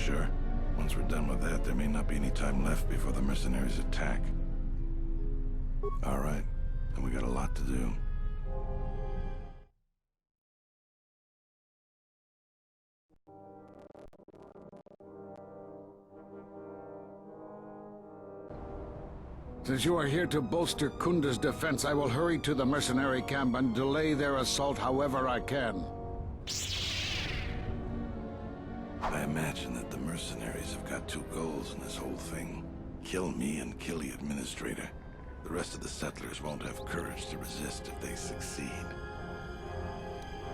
Sure. Once we're done with that, there may not be any time left before the mercenaries attack. All right, then we got a lot to do. Since you are here to bolster Kunda's defense, I will hurry to the mercenary camp and delay their assault however I can. I imagine that the mercenaries have got two goals in this whole thing. Kill me and kill the administrator. The rest of the settlers won't have courage to resist if they succeed.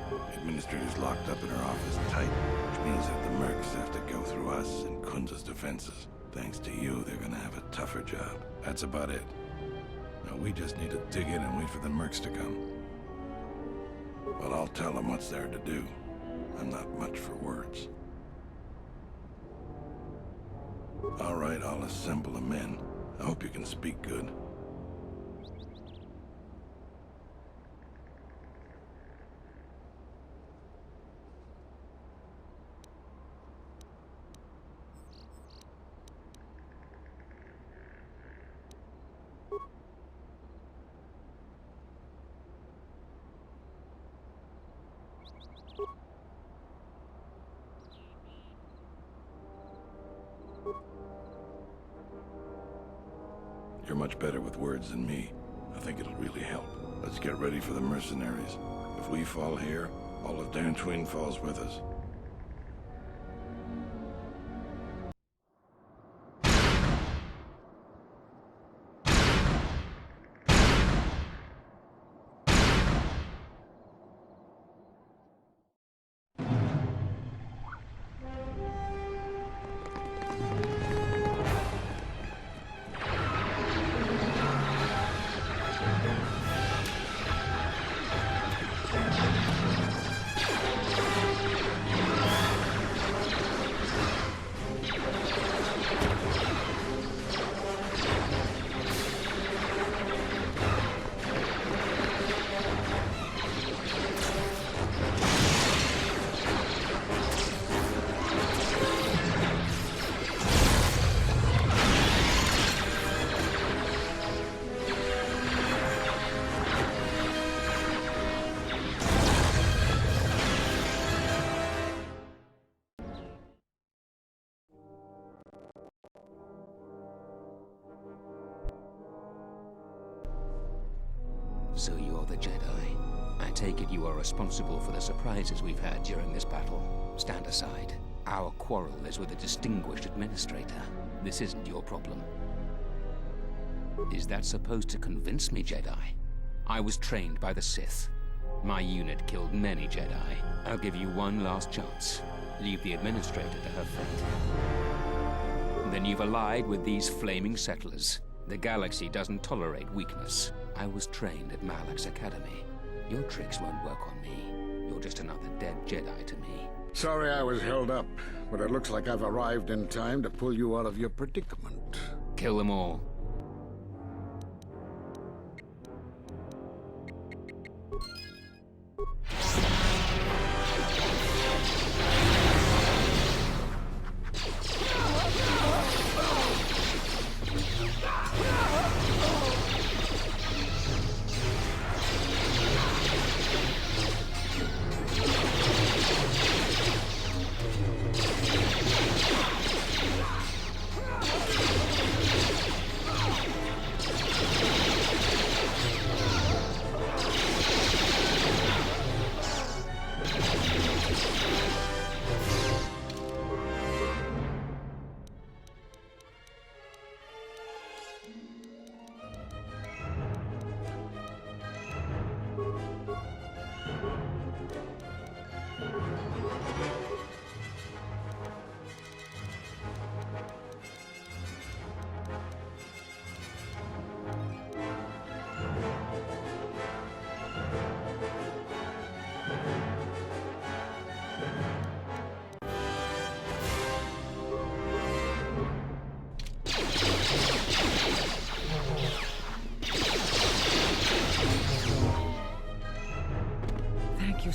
The administrator's locked up in her office tight, which means that the mercs have to go through us and Kunda's defenses. Thanks to you, they're gonna have a tougher job. That's about it. Now we just need to dig in and wait for the mercs to come. Well, I'll tell them what's there to do. I'm not much for words. All right, I'll assemble the men. I hope you can speak good. You're much better with words than me. I think it'll really help. Let's get ready for the mercenaries. If we fall here, all of Dantoonie falls with us. So you're the Jedi. I take it you are responsible for the surprises we've had during this battle. Stand aside. Our quarrel is with a distinguished administrator. This isn't your problem. Is that supposed to convince me, Jedi? I was trained by the Sith. My unit killed many Jedi. I'll give you one last chance. Leave the administrator to her fate. Then you've allied with these flaming settlers. The galaxy doesn't tolerate weakness. I was trained at Malak's academy. Your tricks won't work on me. You're just another dead Jedi to me. Sorry I was held up, but it looks like I've arrived in time to pull you out of your predicament. Kill them all.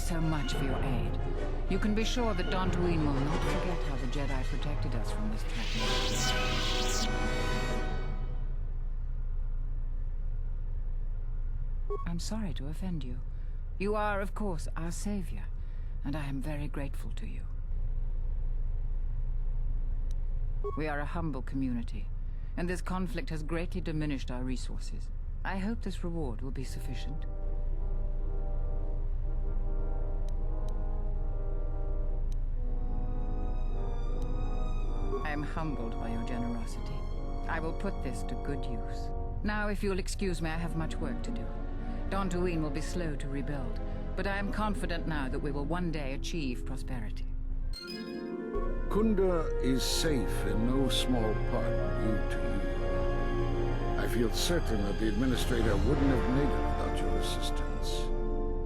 so much for your aid. You can be sure that Dantoonie will not forget how the Jedi protected us from this threat. I'm sorry to offend you. You are, of course, our savior, and I am very grateful to you. We are a humble community, and this conflict has greatly diminished our resources. I hope this reward will be sufficient. I am humbled by your generosity. I will put this to good use. Now, if you'll excuse me, I have much work to do. Dantoonie will be slow to rebuild, but I am confident now that we will one day achieve prosperity. Kunda is safe in no small part due to you. I feel certain that the Administrator wouldn't have made it without your assistance.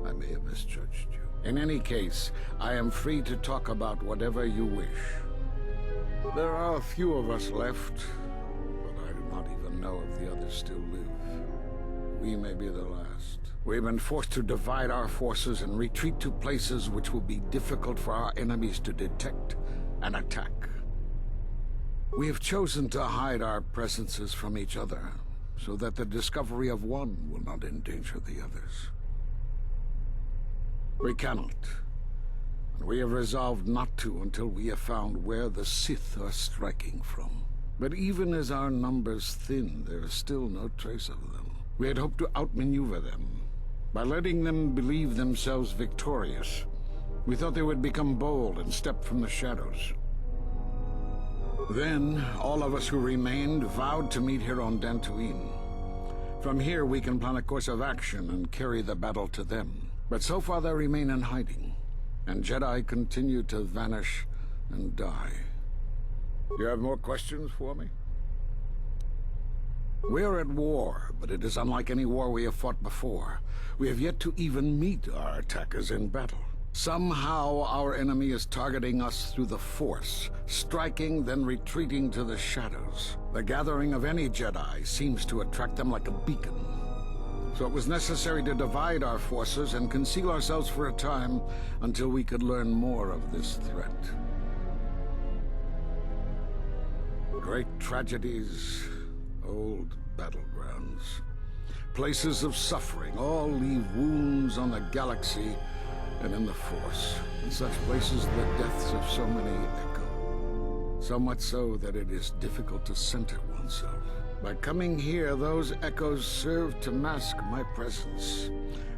I may have misjudged you. In any case, I am free to talk about whatever you wish. There are a few of us left, but I do not even know if the others still live. We may be the last. We've been forced to divide our forces and retreat to places which will be difficult for our enemies to detect and attack. We have chosen to hide our presences from each other, so that the discovery of one will not endanger the others. We cannot, and we have resolved not to until we have found where the Sith are striking from. But even as our numbers thin, there is still no trace of them. We had hoped to outmaneuver them. By letting them believe themselves victorious, we thought they would become bold and step from the shadows. Then, all of us who remained vowed to meet here on Dantoonie. From here, we can plan a course of action and carry the battle to them. But so far, they remain in hiding, and Jedi continue to vanish and die. You have more questions for me? We are at war, but it is unlike any war we have fought before. We have yet to even meet our attackers in battle. Somehow our enemy is targeting us through the Force, striking, then retreating to the shadows. The gathering of any Jedi seems to attract them like a beacon. So it was necessary to divide our forces and conceal ourselves for a time until we could learn more of this threat. Great tragedies, old battlegrounds, places of suffering, all leave wounds on the galaxy and in the Force. In such places, the deaths of so many echo. So much so that it is difficult to center oneself. By coming here, those echoes serve to mask my presence,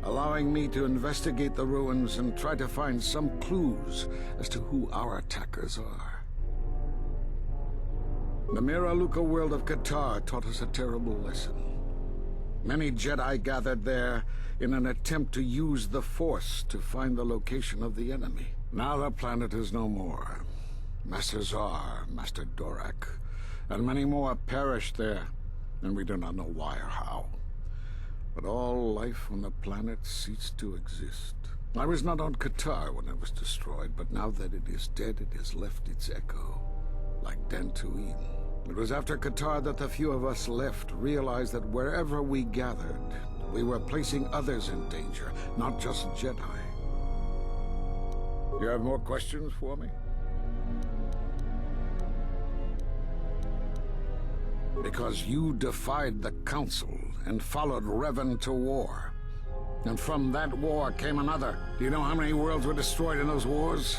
allowing me to investigate the ruins and try to find some clues as to who our attackers are. The Miraluka world of KOTOR taught us a terrible lesson. Many Jedi gathered there in an attempt to use the Force to find the location of the enemy. Now the planet is no more. Master Zar, Master Dorak, and many more perished there, and we do not know why or how. But all life on the planet ceased to exist. I was not on KOTOR when it was destroyed, but now that it is dead, it has left its echo, like Dantoonie. It was after KOTOR that the few of us left realized that wherever we gathered, we were placing others in danger, not just Jedi. You have more questions for me? Because you defied the Council and followed Revan to war. And from that war came another. Do you know how many worlds were destroyed in those wars?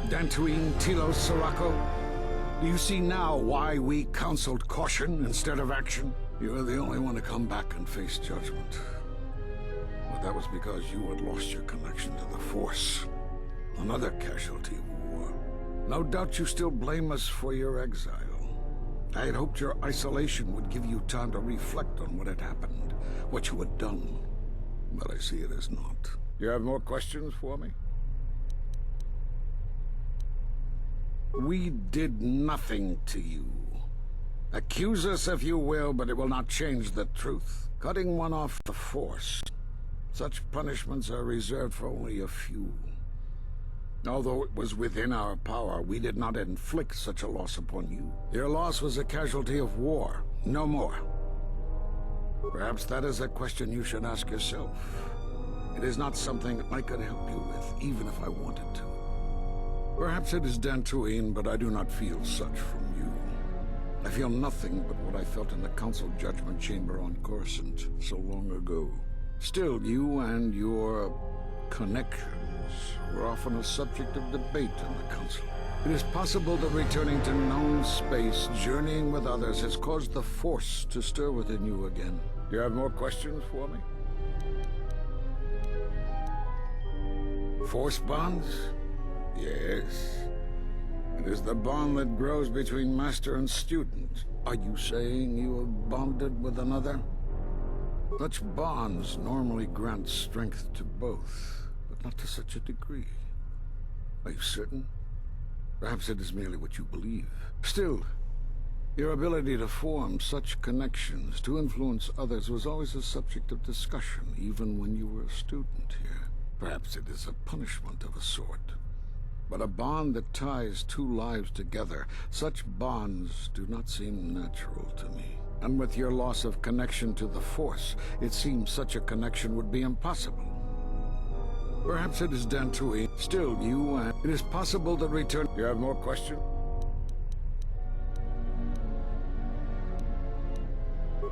Dantoonie, Telos, Sirocco? Do you see now why we counseled caution instead of action? You are the only one to come back and face judgment. But that was because you had lost your connection to the Force. Another casualty of war. No doubt you still blame us for your exile. I had hoped your isolation would give you time to reflect on what had happened, what you had done. But I see it as not. You have more questions for me? We did nothing to you. Accuse us if you will, but it will not change the truth. Cutting one off the Force. Such punishments are reserved for only a few. Although it was within our power, we did not inflict such a loss upon you. Your loss was a casualty of war, no more. Perhaps that is a question you should ask yourself. It is not something I could help you with, even if I wanted to. Perhaps it is Dantooine, but I do not feel such from you. I feel nothing but what I felt in the Council Judgment Chamber on Coruscant so long ago. Still, you and your connections were often a subject of debate in the Council. It is possible that returning to known space, journeying with others, has caused the Force to stir within you again. Do you have more questions for me? Force bonds? Yes. It is the bond that grows between master and student. Are you saying you have bonded with another? Such bonds normally grant strength to both, but not to such a degree. Are you certain? Perhaps it is merely what you believe. Still, your ability to form such connections, to influence others, was always a subject of discussion, even when you were a student here. Perhaps it is a punishment of a sort. But a bond that ties two lives together, such bonds do not seem natural to me. And with your loss of connection to the Force, it seems such a connection would be impossible. Perhaps it is Dantooine. Still, you and... It is possible to return... You have more questions?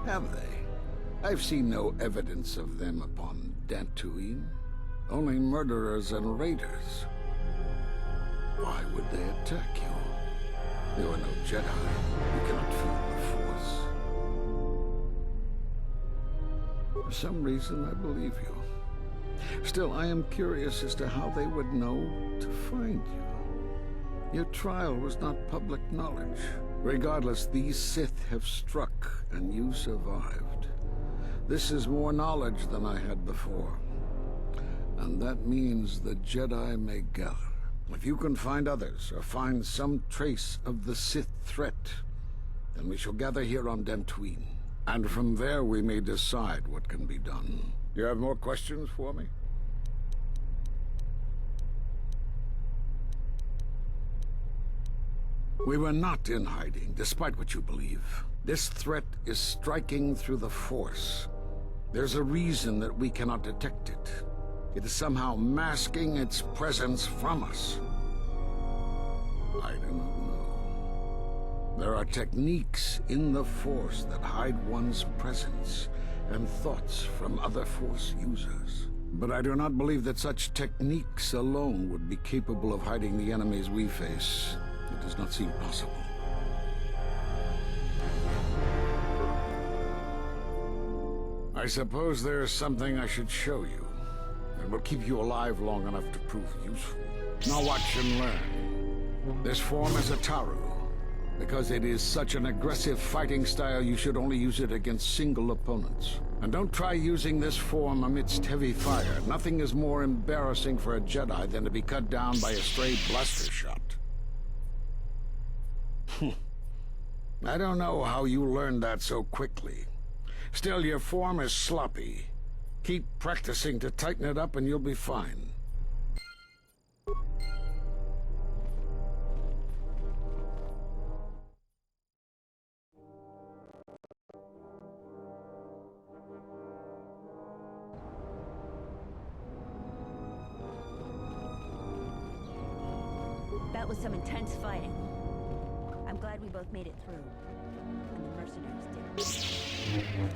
Have they? I've seen no evidence of them upon Dantooine. Only murderers and raiders. Why would they attack you? There were no Jedi. You cannot feel the Force. For some reason, I believe you. Still, I am curious as to how they would know to find you. Your trial was not public knowledge. Regardless, these Sith have struck, and you survived. This is more knowledge than I had before. And that means the Jedi may gather. If you can find others, or find some trace of the Sith threat, then we shall gather here on Dantooine. And from there we may decide what can be done. You have more questions for me? We were not in hiding, despite what you believe. This threat is striking through the Force. There's a reason that we cannot detect it. It is somehow masking its presence from us. I do not know. There are techniques in the Force that hide one's presence and thoughts from other Force users. But I do not believe that such techniques alone would be capable of hiding the enemies we face. It does not seem possible. I suppose there is something I should show you. It will keep you alive long enough to prove useful. Now watch and learn. This form is a Taru. Because it is such an aggressive fighting style, you should only use it against single opponents. And don't try using this form amidst heavy fire. Nothing is more embarrassing for a Jedi than to be cut down by a stray blaster shot. I don't know how you learned that so quickly. Still, your form is sloppy. Keep practicing to tighten it up and you'll be fine. That was some intense fighting. I'm glad we both made it through. And the mercenaries did.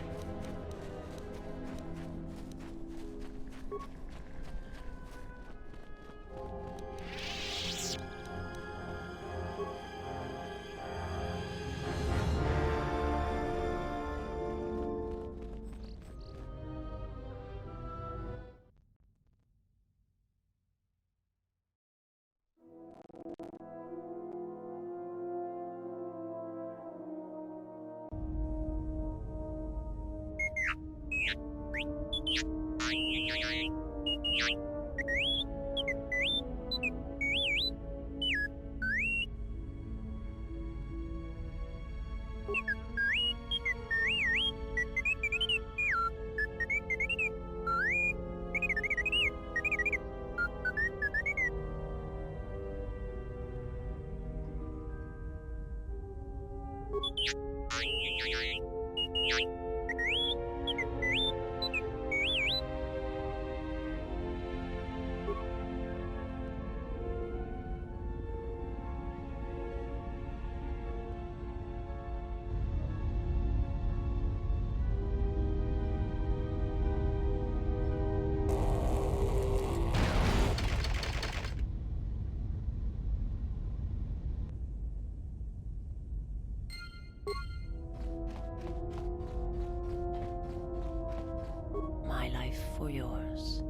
for yours.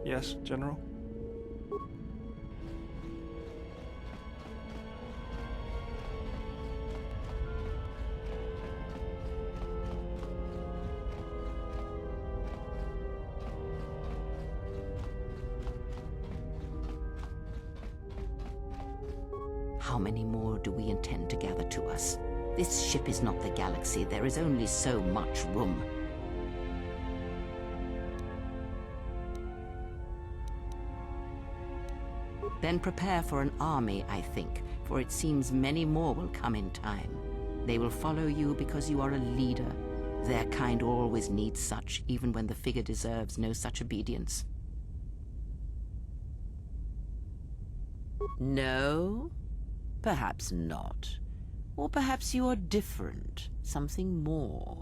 Yes, General? How many more do we intend to gather to us? This ship is not the galaxy. There is only so much room. Then prepare for an army, I think, for it seems many more will come in time. They will follow you because you are a leader. Their kind always needs such, even when the figure deserves no such obedience. No? Perhaps not. Or perhaps you are different, something more.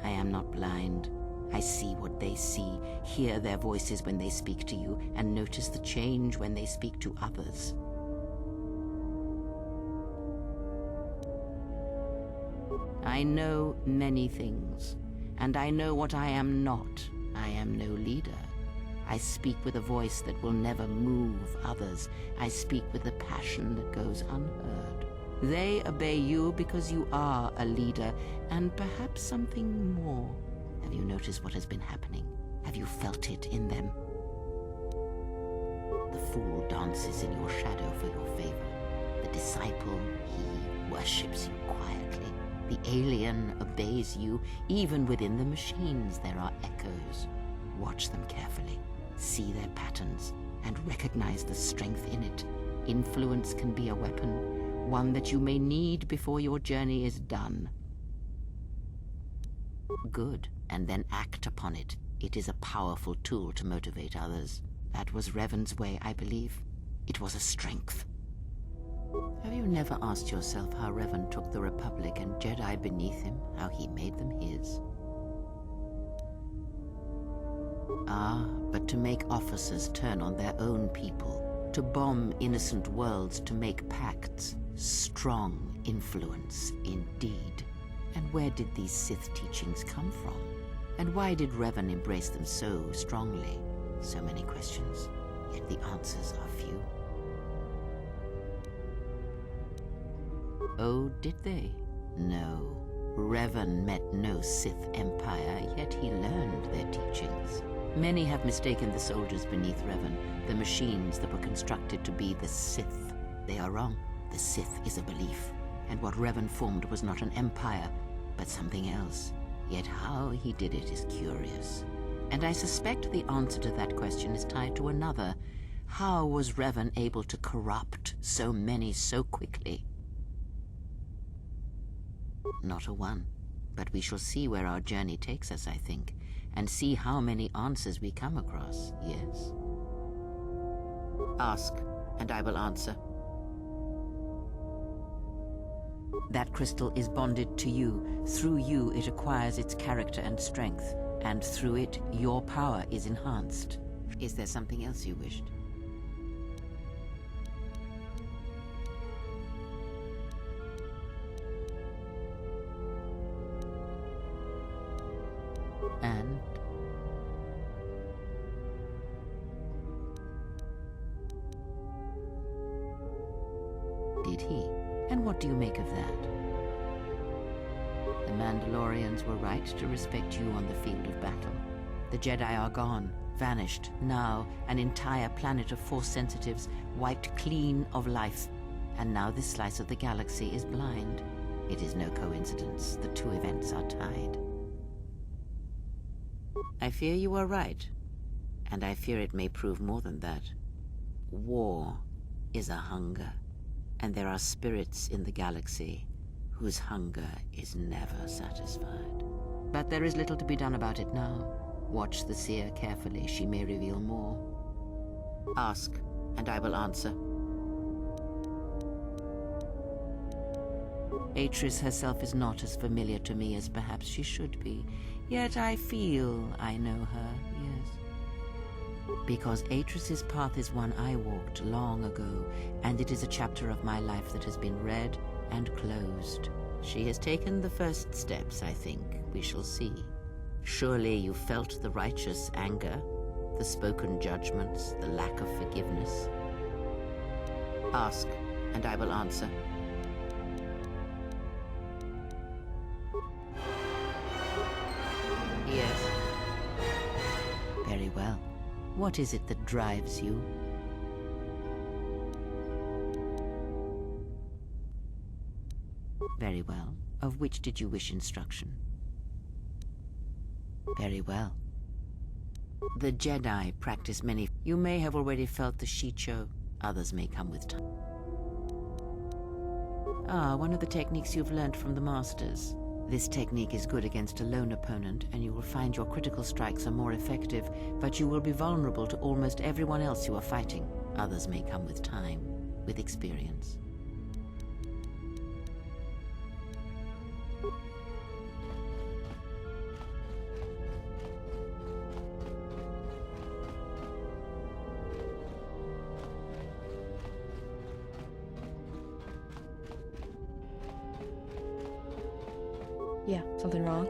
I am not blind. I see what they see, hear their voices when they speak to you, and notice the change when they speak to others. I know many things, and I know what I am not. I am no leader. I speak with a voice that will never move others. I speak with a passion that goes unheard. They obey you because you are a leader, and perhaps something more. Have you noticed what has been happening? Have you felt it in them? The fool dances in your shadow for your favor. The disciple, he worships you quietly. The alien obeys you. Even within the machines, there are echoes. Watch them carefully. See their patterns, and recognize the strength in it. Influence can be a weapon, one that you may need before your journey is done. Good, and then act upon it. It is a powerful tool to motivate others. That was Revan's way, I believe. It was a strength. Have you never asked yourself how Revan took the Republic and Jedi beneath him, how he made them his? Ah, but to make officers turn on their own people, to bomb innocent worlds, to make pacts, strong influence indeed. And where did these Sith teachings come from? And why did Revan embrace them so strongly? So many questions, yet the answers are few. Oh, did they? No. Revan met no Sith empire, yet he learned their teachings. Many have mistaken the soldiers beneath Revan, the machines that were constructed to be the Sith. They are wrong. The Sith is a belief, and what Revan formed was not an empire, but something else. Yet how he did it is curious. And I suspect the answer to that question is tied to another. How was Revan able to corrupt so many so quickly? Not a one. But we shall see where our journey takes us, I think, and see how many answers we come across, yes? Ask, and I will answer. That crystal is bonded to you. Through you, it acquires its character and strength, and through it, your power is enhanced. Is there something else you wished? And? Did he? And what do you make of that? The Mandalorians were right to respect you on the field of battle. The Jedi are gone, vanished. Now, an entire planet of Force sensitives wiped clean of life. And now this slice of the galaxy is blind. It is no coincidence. The two events are tied. I fear you are right. And I fear it may prove more than that. War is a hunger. And there are spirits in the galaxy whose hunger is never satisfied. But there is little to be done about it now. Watch the seer carefully. She may reveal more. Ask, and I will answer. Atris herself is not as familiar to me as perhaps she should be. Yet I feel I know her, yes. Because Atris's path is one I walked long ago, and it is a chapter of my life that has been read and closed. She has taken the first steps, I think. We shall see. Surely you felt the righteous anger, the spoken judgments, the lack of forgiveness. Ask, and I will answer. Yes. Very well. What is it that drives you? Very well. Of which did you wish instruction? Very well. The Jedi practice many... You may have already felt the Shicho. Others may come with time. Ah, one of the techniques you've learned from the Masters. This technique is good against a lone opponent, and you will find your critical strikes are more effective, but you will be vulnerable to almost everyone else you are fighting. Others may come with time, with experience. Yeah, something wrong?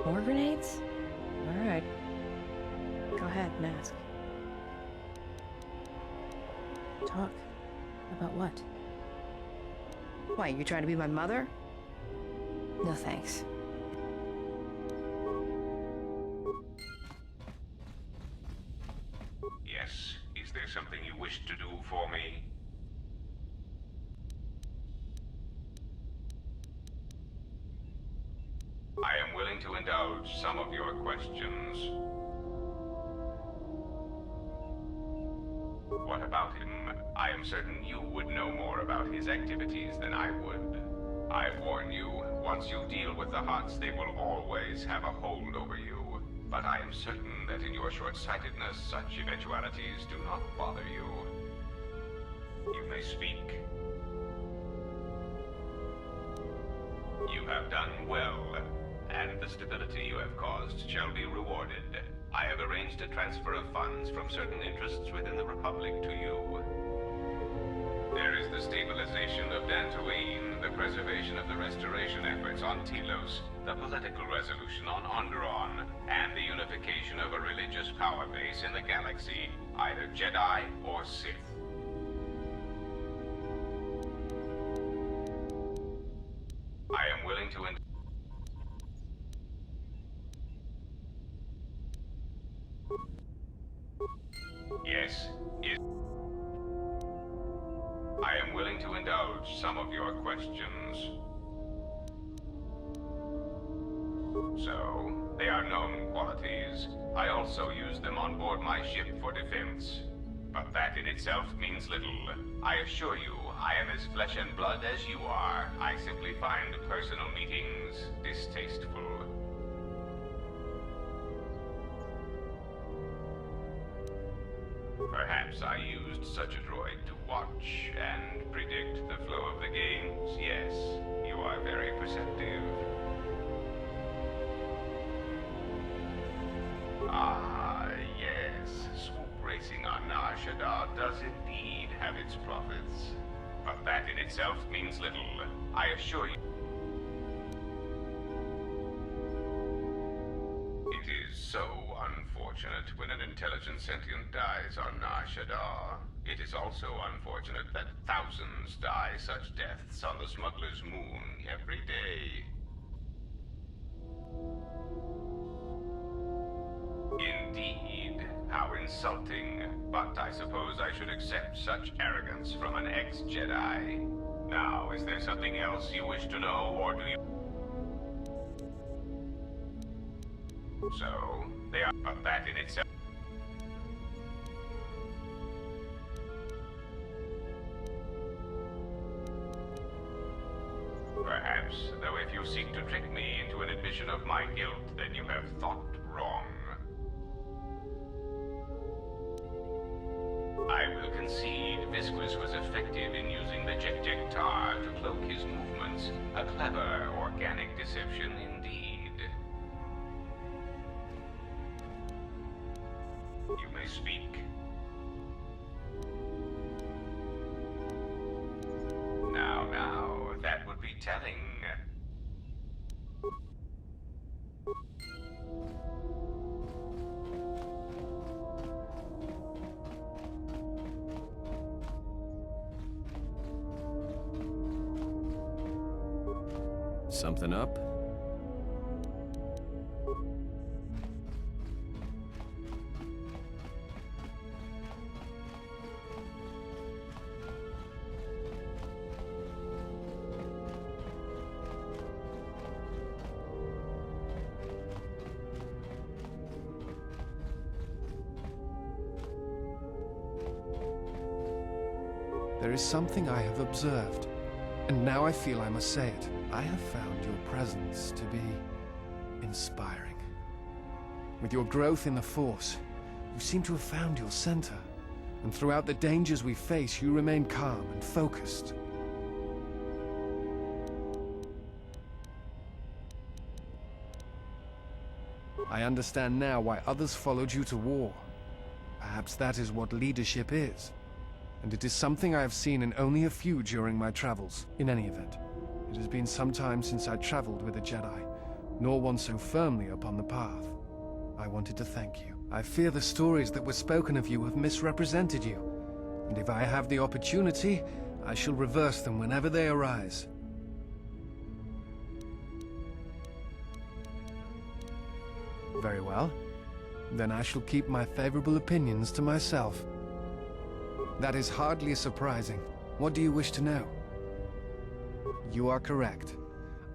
More grenades? Alright. Go ahead and ask. Talk. About what? Why, you trying to be my mother? No thanks. Yes. Is there something you wish to do for me? I am willing to indulge some of your questions. What about him? I am certain you would know more about his activities than I would. I warn you, once you deal with the Hutts, they will always have a hold over you. But I am certain that in your short-sightedness, such eventualities do not bother you. You may speak. You have done well, and the stability you have caused shall be rewarded. I have arranged a transfer of funds from certain interests within the Republic to you. There is the stabilization of Dantoonie, the preservation of the restoration efforts on Telos, the political resolution on Onderon, and the unification of a religious power base in the galaxy, either Jedi or Sith. I am willing to Yes, I am willing to indulge some of your questions. So, they are known qualities. I also use them on board my ship for defense. But that in itself means little. I assure you, I am as flesh and blood as you are. I simply find personal meetings distasteful. Perhaps I used such a droid to watch and predict the flow of the games. Yes, you are very perceptive. Ah, yes. Swoop racing on Nar Shaddaa does indeed have its profits. But that in itself means little. I assure you. It is so unfortunate when an intelligent sentient dies on Nar Shaddaa. It is also unfortunate that thousands die such deaths on the smuggler's moon every day. Indeed. How insulting. But I suppose I should accept such arrogance from an ex-Jedi. Now, is there something else you wish to know, or do you... So, they are... But that in itself... Perhaps, though if you seek to trick me into an admission of my guilt, then you have thought wrong. I will concede Visquis was effective in using the Jektar to cloak his movements. A clever, organic deception indeed. You may speak. Now, that would be telling. Something up? There is something I have observed, and now I feel I must say it. I have found your presence to be inspiring. With your growth in the Force, you seem to have found your center, and throughout the dangers we face, you remain calm and focused. I understand now why others followed you to war. Perhaps that is what leadership is. And it is something I have seen in only a few during my travels. In any event, it has been some time since I traveled with a Jedi, nor one so firmly upon the path. I wanted to thank you. I fear the stories that were spoken of you have misrepresented you, and if I have the opportunity, I shall reverse them whenever they arise. Very well. Then I shall keep my favorable opinions to myself. That is hardly surprising. What do you wish to know? You are correct.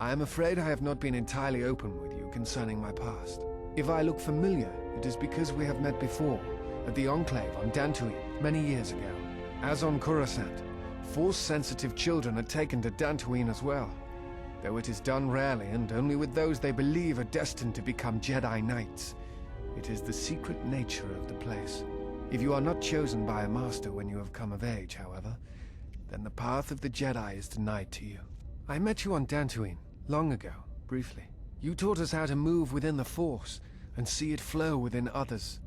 I am afraid I have not been entirely open with you concerning my past. If I look familiar, it is because we have met before, at the Enclave on Dantoonie, many years ago. As on Coruscant, Force-sensitive children are taken to Dantooine as well, though it is done rarely and only with those they believe are destined to become Jedi Knights. It is the secret nature of the place. If you are not chosen by a master when you have come of age, however, then the path of the Jedi is denied to you. I met you on Dantooine, long ago, briefly. You taught us how to move within the Force, and see it flow within others.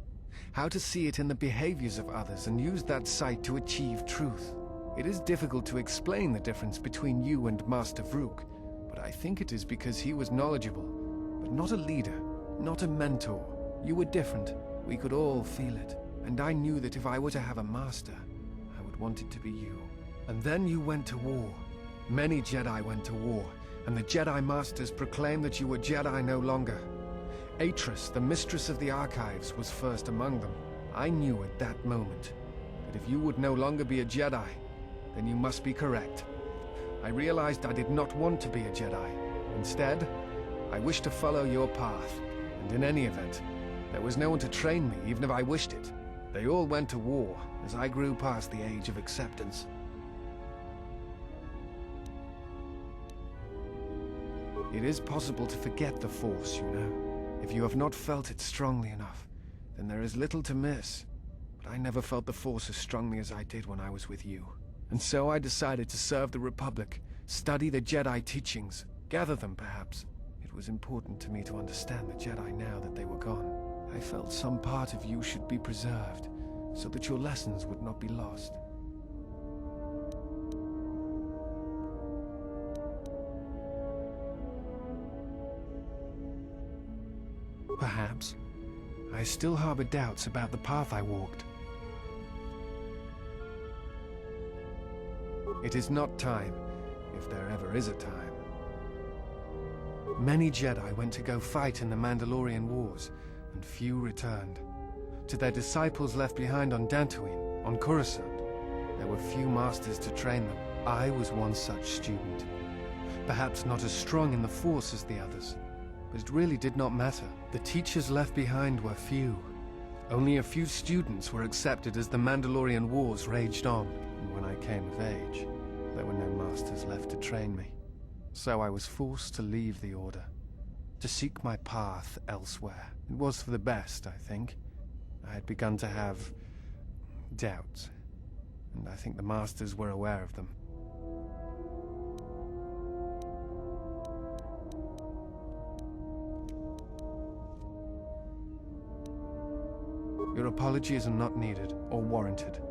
How to see it in the behaviors of others, and use that sight to achieve truth. It is difficult to explain the difference between you and Master Vrook, but I think it is because he was knowledgeable, but not a leader, not a mentor. You were different. We could all feel it. And I knew that if I were to have a master, I would want it to be you. And then you went to war. Many Jedi went to war, and the Jedi Masters proclaimed that you were Jedi no longer. Atris, the mistress of the Archives, was first among them. I knew at that moment that if you would no longer be a Jedi, then you must be correct. I realized I did not want to be a Jedi. Instead, I wished to follow your path, and in any event, there was no one to train me, even if I wished it. They all went to war, as I grew past the age of acceptance. It is possible to forget the Force, you know. If you have not felt it strongly enough, then there is little to miss. But I never felt the Force as strongly as I did when I was with you. And so I decided to serve the Republic, study the Jedi teachings, gather them perhaps. It was important to me to understand the Jedi now that they were gone. I felt some part of you should be preserved, so that your lessons would not be lost. Perhaps. I still harbor doubts about the path I walked. It is not time, if there ever is a time. Many Jedi went to go fight in the Mandalorian Wars, and few returned. To their disciples left behind on Dantooine, on Coruscant, there were few masters to train them. I was one such student. Perhaps not as strong in the Force as the others, but it really did not matter. The teachers left behind were few. Only a few students were accepted as the Mandalorian Wars raged on, and when I came of age, there were no masters left to train me. So I was forced to leave the Order, to seek my path elsewhere. It was for the best, I think. I had begun to have doubts, and I think the Masters were aware of them. Your apologies are not needed or warranted.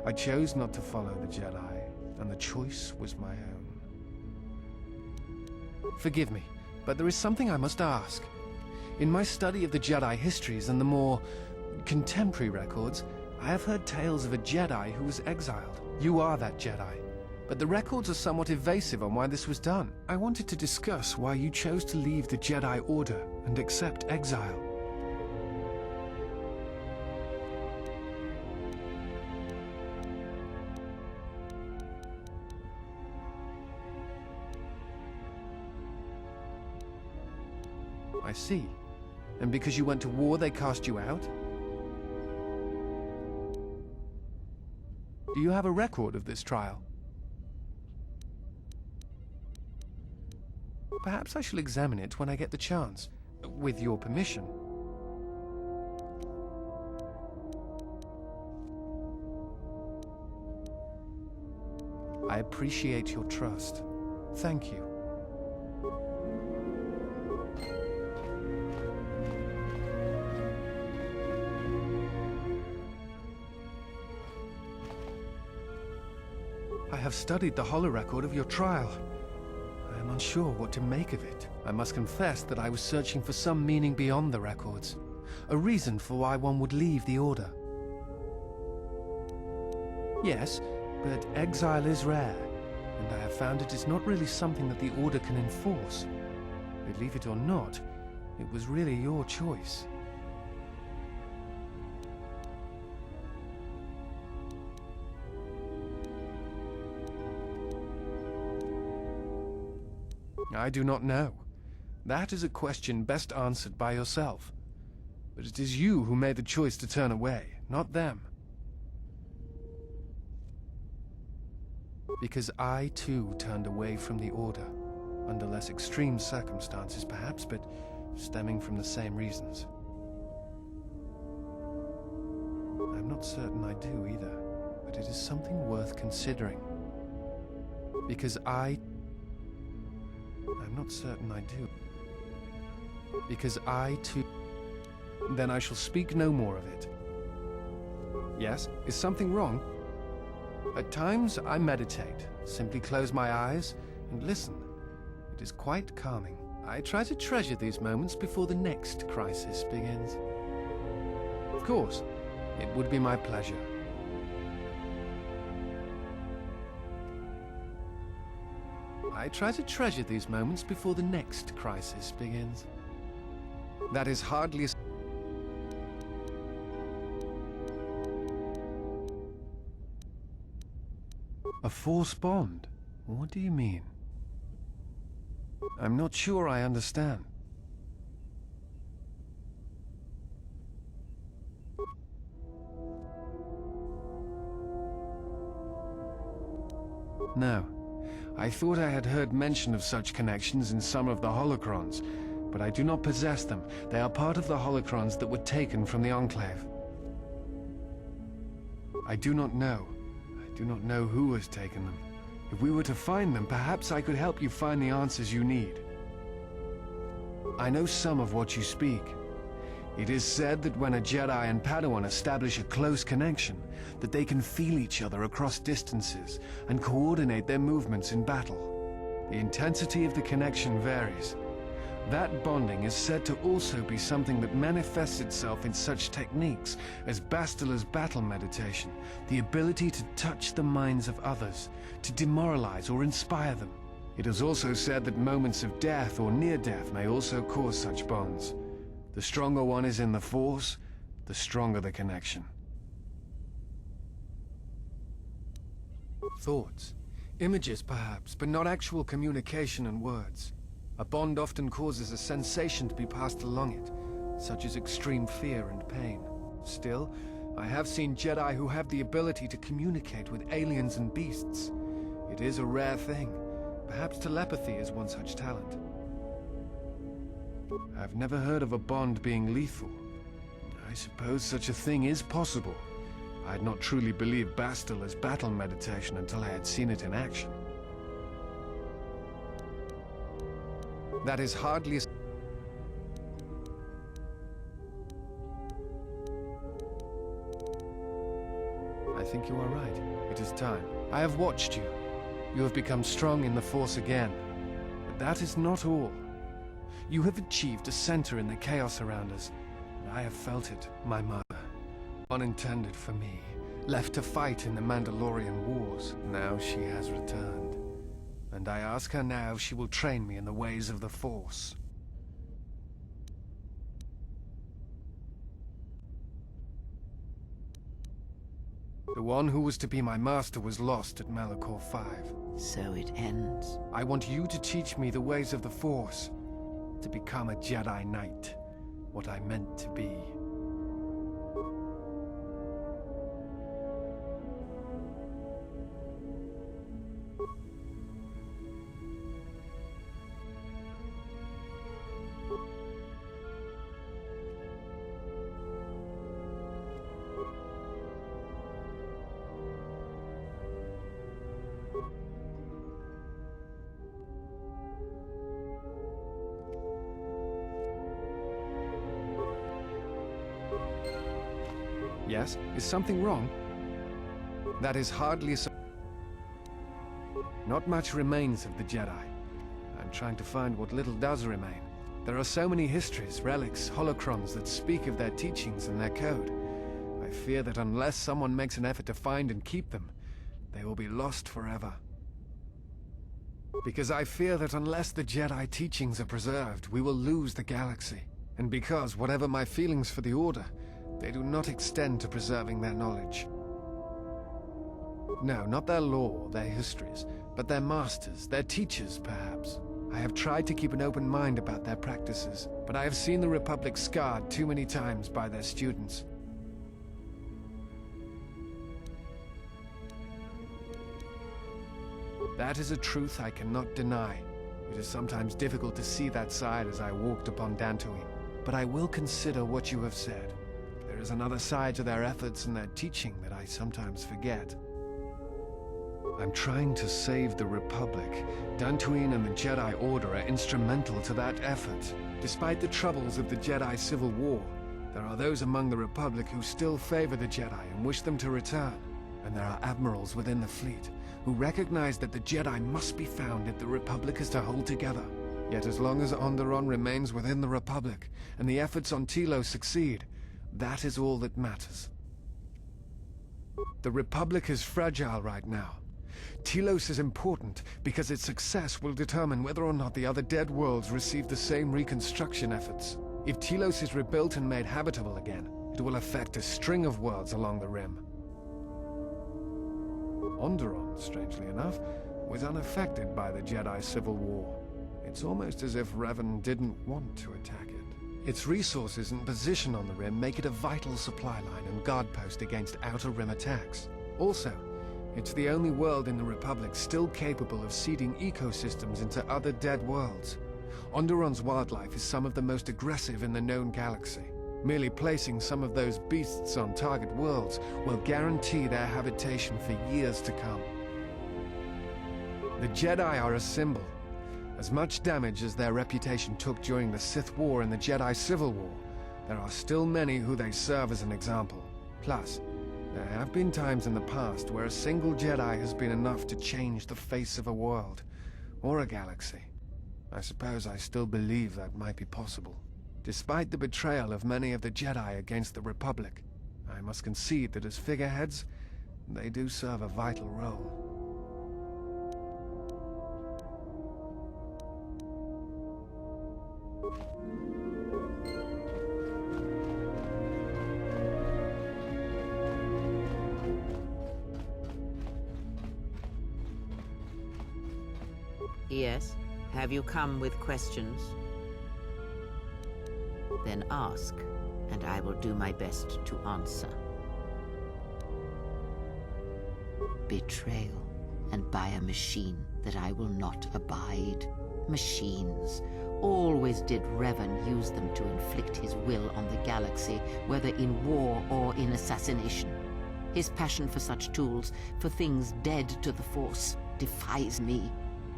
I chose not to follow the Jedi, and the choice was my own. Forgive me, but there is something I must ask. In my study of the Jedi histories and the more contemporary records, I have heard tales of a Jedi who was exiled. You are that Jedi, but the records are somewhat evasive on why this was done. I wanted to discuss why you chose to leave the Jedi Order and accept exile. I see. And because you went to war, they cast you out? Do you have a record of this trial? Perhaps I shall examine it when I get the chance, with your permission. I appreciate your trust. Thank you. I have studied the holorecord of your trial. I am unsure what to make of it. I must confess that I was searching for some meaning beyond the records, a reason for why one would leave the Order. Yes, but exile is rare, and I have found it is not really something that the Order can enforce. Believe it or not, it was really your choice. I do not know. That is a question best answered by yourself. But it is you who made the choice to turn away, not them. Because I too turned away from the Order, under less extreme circumstances perhaps, but stemming from the same reasons. I'm not certain I do either, but it is something worth considering. Because I'm not certain I do. Because I too... Then I shall speak no more of it. Yes, is something wrong? At times I meditate, simply close my eyes and listen. It is quite calming. I try to treasure these moments before the next crisis begins. Of course, it would be my pleasure. I try to treasure these moments before the next crisis begins. That is hardly a force bond? What do you mean? I'm not sure I understand. No. I thought I had heard mention of such connections in some of the holocrons, but I do not possess them. They are part of the holocrons that were taken from the Enclave. I do not know. I do not know who has taken them. If we were to find them, perhaps I could help you find the answers you need. I know some of what you speak. It is said that when a Jedi and Padawan establish a close connection, that they can feel each other across distances and coordinate their movements in battle. The intensity of the connection varies. That bonding is said to also be something that manifests itself in such techniques as Bastila's battle meditation, the ability to touch the minds of others, to demoralize or inspire them. It is also said that moments of death or near death may also cause such bonds. The stronger one is in the Force, the stronger the connection. Thoughts, images perhaps, but not actual communication and words. A bond often causes a sensation to be passed along it, such as extreme fear and pain. Still, I have seen Jedi who have the ability to communicate with aliens and beasts. It is a rare thing. Perhaps telepathy is one such talent. I've never heard of a bond being lethal. I suppose such a thing is possible. I had not truly believed Bastila's battle meditation until I had seen it in action. That is hardly... think you are right. It is time. I have watched you. You have become strong in the Force again. But that is not all. You have achieved a center in the chaos around us. And I have felt it, my mother. Unintended for me. Left to fight in the Mandalorian Wars. Now she has returned. And I ask her now if she will train me in the ways of the Force. The one who was to be my master was lost at Malachor 5. So it ends. I want you to teach me the ways of the Force. To become a Jedi Knight. What I meant to be. Yes? Is something wrong? That is hardly so. Not much remains of the Jedi. I'm trying to find what little does remain. There are so many histories, relics, holocrons that speak of their teachings and their code. I fear that unless someone makes an effort to find and keep them, they will be lost forever. Because I fear that unless the Jedi teachings are preserved, we will lose the galaxy. And because, whatever my feelings for the Order, they do not extend to preserving their knowledge. No, not their lore, their histories, but their masters, their teachers, perhaps. I have tried to keep an open mind about their practices, but I have seen the Republic scarred too many times by their students. That is a truth I cannot deny. It is sometimes difficult to see that side as I walked upon Dantoonie, but I will consider what you have said. There is another side to their efforts and their teaching that I sometimes forget. I'm trying to save the Republic. Dantooine and the Jedi Order are instrumental to that effort. Despite the troubles of the Jedi Civil War, there are those among the Republic who still favor the Jedi and wish them to return. And there are admirals within the fleet who recognize that the Jedi must be found if the Republic is to hold together. Yet as long as Onderon remains within the Republic and the efforts on Telos succeed, that is all that matters. The Republic is fragile right now. Telos is important because its success will determine whether or not the other dead worlds receive the same reconstruction efforts. If Telos is rebuilt and made habitable again, it will affect a string of worlds along the rim. Onderon, strangely enough, was unaffected by the Jedi Civil War. It's almost as if Revan didn't want to attack it. Its resources and position on the rim make it a vital supply line and guard post against outer rim attacks. Also, it's the only world in the Republic still capable of seeding ecosystems into other dead worlds. Onderon's wildlife is some of the most aggressive in the known galaxy. Merely placing some of those beasts on target worlds will guarantee their habitation for years to come. The Jedi are a symbol. As much damage as their reputation took during the Sith War and the Jedi Civil War, there are still many who they serve as an example. Plus, there have been times in the past where a single Jedi has been enough to change the face of a world, or a galaxy. I suppose I still believe that might be possible. Despite the betrayal of many of the Jedi against the Republic, I must concede that as figureheads, they do serve a vital role. Yes? Have you come with questions? Then ask, and I will do my best to answer. Betrayal, and by a machine that I will not abide. Machines. Always did Revan use them to inflict his will on the galaxy, whether in war or in assassination. His passion for such tools, for things dead to the Force, defies me.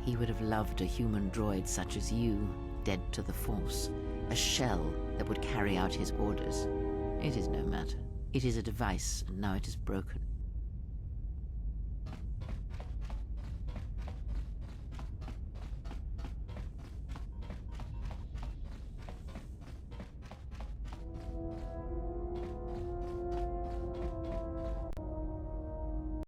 He would have loved a human droid such as you, dead to the Force. A shell that would carry out his orders. It is no matter. It is a device, and now it is broken.